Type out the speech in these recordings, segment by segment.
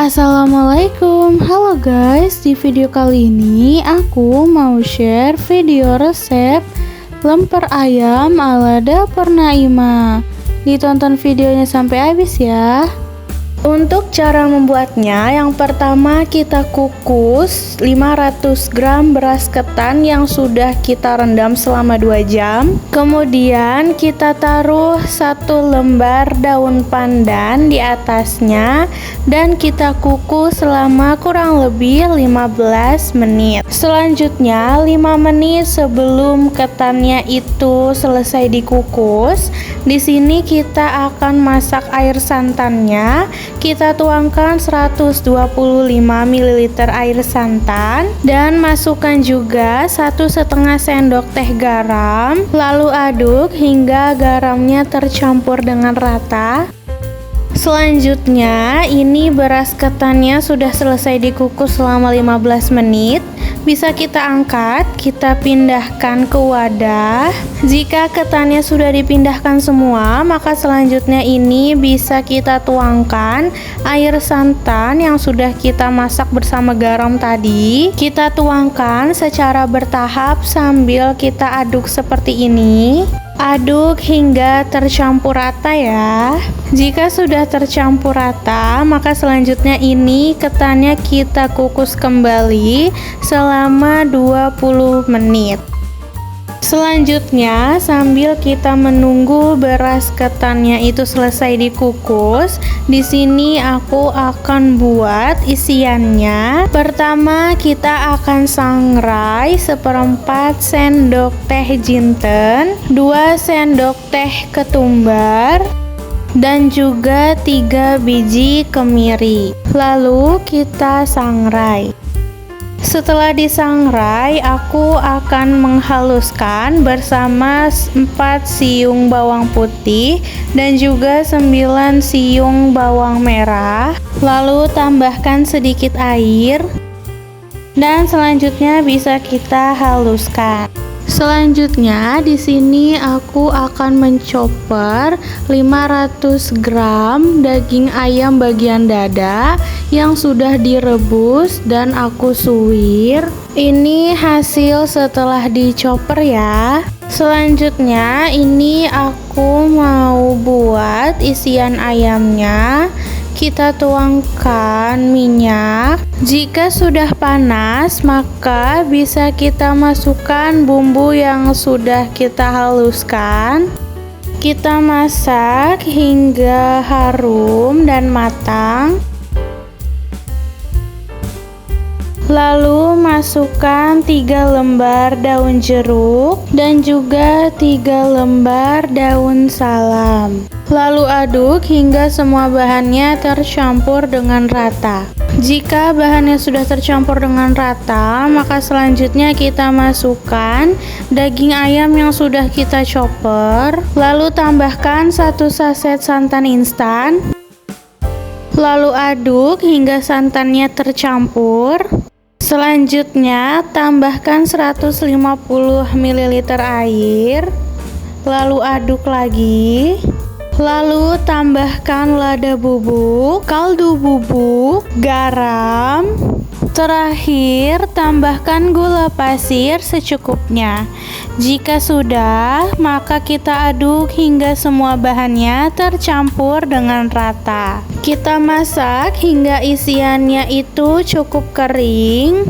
Assalamualaikum, halo guys. Di video kali ini aku mau share video resep lemper ayam ala dapur Naimah. Ditonton videonya sampai habis ya. Untuk cara membuatnya, yang pertama kita kukus 500 gram beras ketan yang sudah kita rendam selama 2 jam. Kemudian kita taruh 1 lembar daun pandan di atasnya dan kita kukus selama kurang lebih 15 menit. Selanjutnya 5 menit sebelum ketannya itu selesai dikukus, di sini kita akan masak air santannya. Kita tuangkan 125 ml air santan dan masukkan juga 1,5 sendok teh garam, lalu aduk hingga garamnya tercampur dengan rata. Selanjutnya ini beras ketannya sudah selesai dikukus selama 15 menit. Bisa kita angkat, kita pindahkan ke wadah. Jika ketannya sudah dipindahkan semua, maka selanjutnya ini bisa kita tuangkan air santan yang sudah kita masak bersama garam tadi. Kita tuangkan secara bertahap sambil kita aduk seperti ini. Aduk hingga tercampur rata ya. Jika sudah tercampur rata, maka selanjutnya ini ketannya kita kukus kembali selama 20 menit. Selanjutnya, sambil kita menunggu beras ketannya itu selesai dikukus, di sini aku akan buat isiannya. Pertama, kita akan sangrai 1/4 sendok teh jinten, 2 sendok teh ketumbar, dan juga 3 biji kemiri. Lalu kita sangrai. Setelah disangrai, aku akan menghaluskan bersama 4 siung bawang putih dan juga 9 siung bawang merah. Lalu tambahkan sedikit air dan selanjutnya bisa kita haluskan. Selanjutnya di sini aku akan menchopper 500 gram daging ayam bagian dada yang sudah direbus dan aku suwir. Ini hasil setelah dichopper ya. Selanjutnya ini aku mau buat isian ayamnya. Kita tuangkan minyak. Jika sudah panas, maka bisa kita masukkan bumbu yang sudah kita haluskan. Kita masak hingga harum dan matang. Lalu masukkan 3 lembar daun jeruk dan juga 3 lembar daun salam. Lalu aduk hingga semua bahannya tercampur dengan rata. Jika bahannya sudah tercampur dengan rata, maka selanjutnya kita masukkan daging ayam yang sudah kita chopper. Lalu tambahkan 1 saset santan instan. Lalu aduk hingga santannya tercampur. Selanjutnya tambahkan 150 ml air. Lalu aduk lagi. Lalu tambahkan lada bubuk, kaldu bubuk, garam. Terakhir, tambahkan gula pasir secukupnya. Jika sudah, maka kita aduk hingga semua bahannya tercampur dengan rata. Kita masak hingga isiannya itu cukup kering.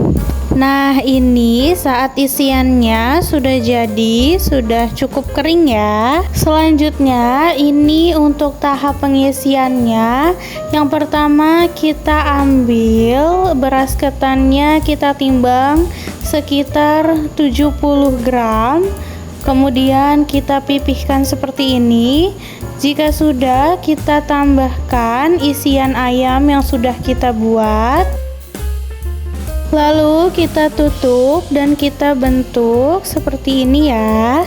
Nah, ini saat isiannya sudah jadi, sudah cukup kering ya. Selanjutnya, ini untuk tahap pengisiannya. Yang pertama, kita ambil beras ketannya, kita timbang sekitar 70 gram. Kemudian kita pipihkan seperti ini. Jika sudah, kita tambahkan isian ayam yang sudah kita buat. Lalu kita tutup dan kita bentuk seperti ini ya.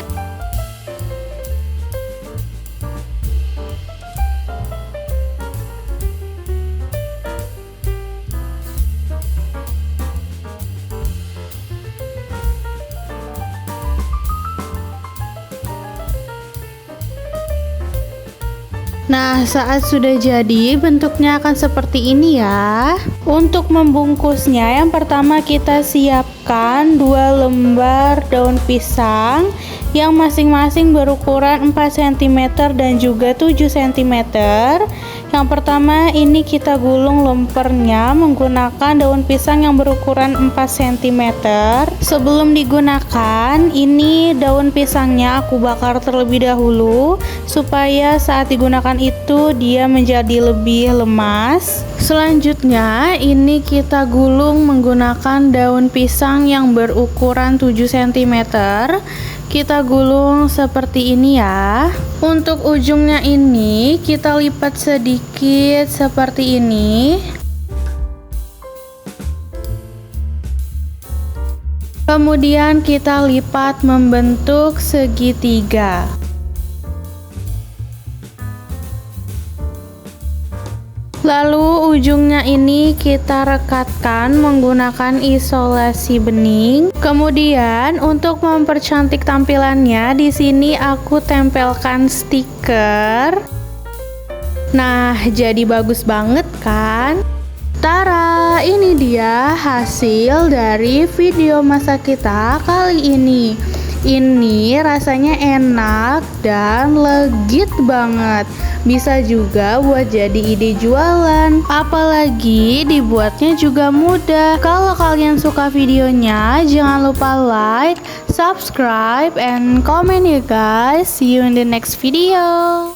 Nah, saat sudah jadi, bentuknya akan seperti ini ya. Untuk membungkusnya, yang pertama kita siapkan 2 lembar daun pisang yang masing-masing berukuran 4 cm dan juga 7 cm. Yang pertama ini kita gulung lempernya menggunakan daun pisang yang berukuran 4 cm. Sebelum digunakan, ini daun pisangnya aku bakar terlebih dahulu supaya saat digunakan itu dia menjadi lebih lemas. Selanjutnya ini kita gulung menggunakan daun pisang yang berukuran 7 cm. Kita gulung seperti ini ya. Untuk ujungnya ini kita lipat sedikit seperti ini. Kemudian kita lipat membentuk segitiga. Lalu ujungnya ini kita rekatkan menggunakan isolasi bening. Kemudian untuk mempercantik tampilannya, di sini aku tempelkan stiker. Nah, jadi bagus banget kan? Tara, ini dia hasil dari video masak kita kali ini. Ini rasanya enak dan legit banget. Bisa juga buat jadi ide jualan. Apalagi dibuatnya juga mudah. Kalau kalian suka videonya, jangan lupa like, subscribe, and comment ya guys. See you in the next video.